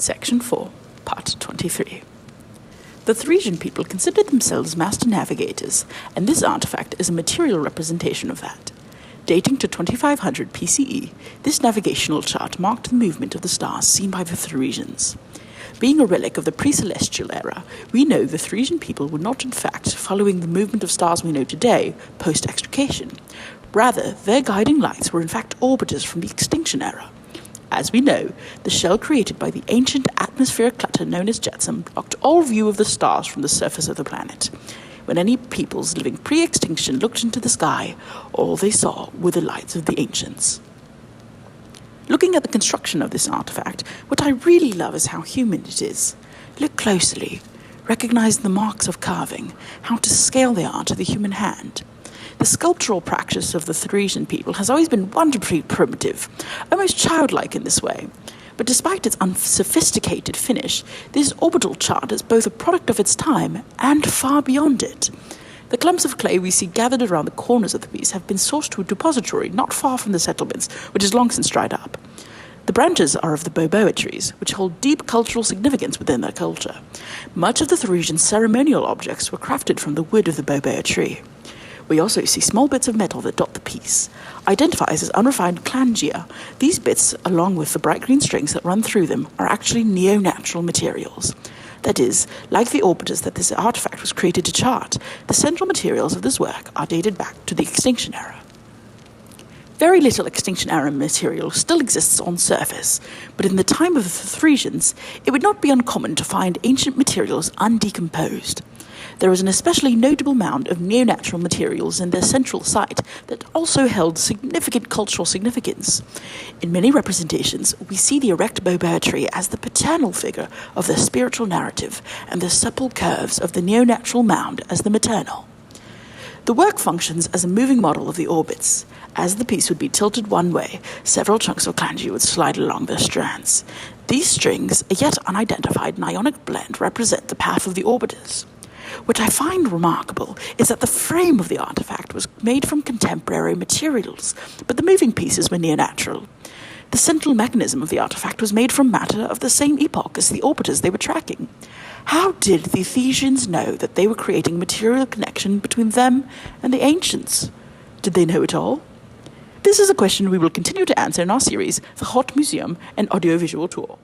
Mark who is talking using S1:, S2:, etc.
S1: Section 4, Part 23. The Theresian people considered themselves master navigators, and this artifact is a material representation of that. Dating to 2500 PCE, this navigational chart marked the movement of the stars seen by the Theresians. Being a relic of the pre-celestial era, we know the Theresian people were not in fact following the movement of stars we know today post-extrication. Rather, their guiding lights were in fact orbiters from the extinction era. As we know, the shell created by the ancient atmospheric clutter known as jetsam blocked all view of the stars from the surface of the planet. When any peoples living pre-extinction looked into the sky, all they saw were the lights of the ancients. Looking at the construction of this artifact, what I really love is how human it is. Look closely. Recognize the marks of carving, how to scale they are to the human hand. The sculptural practice of the Theresian people has always been wonderfully primitive, almost childlike in this way. But despite its unsophisticated finish, this orbital chart is both a product of its time and far beyond it. The clumps of clay we see gathered around the corners of the piece have been sourced to a depository not far from the settlements, which has long since dried up. The branches are of the boboa trees, which hold deep cultural significance within their culture. Much of the Theresian ceremonial objects were crafted from the wood of the boboa tree. We also see small bits of metal that dot the piece. Identified as unrefined clangia, these bits, along with the bright green strings that run through them, are actually neo-natural materials. That is, like the orbiters that this artifact was created to chart, the central materials of this work are dated back to the extinction era. Very little extinction era material still exists on surface, but in the time of the Theresians, it would not be uncommon to find ancient materials undecomposed. There is an especially notable mound of neo-natural materials in their central site that also held significant cultural significance. In many representations, we see the erect boboa tree as the paternal figure of the spiritual narrative, and the supple curves of the neo-natural mound as the maternal. The work functions as a moving model of the orbits. As the piece would be tilted one way, several chunks of clangia would slide along their strands. These strings, a yet unidentified ionic blend, represent the path of the orbiters. What I find remarkable is that the frame of the artifact was made from contemporary materials, but the moving pieces were neo-natural. The central mechanism of the artifact was made from matter of the same epoch as the orbiters they were tracking. How did the Theresians know that they were creating a material connection between them and the ancients? Did they know it all? This is a question we will continue to answer in our series, The Haught Museum and Audiovisual Tour.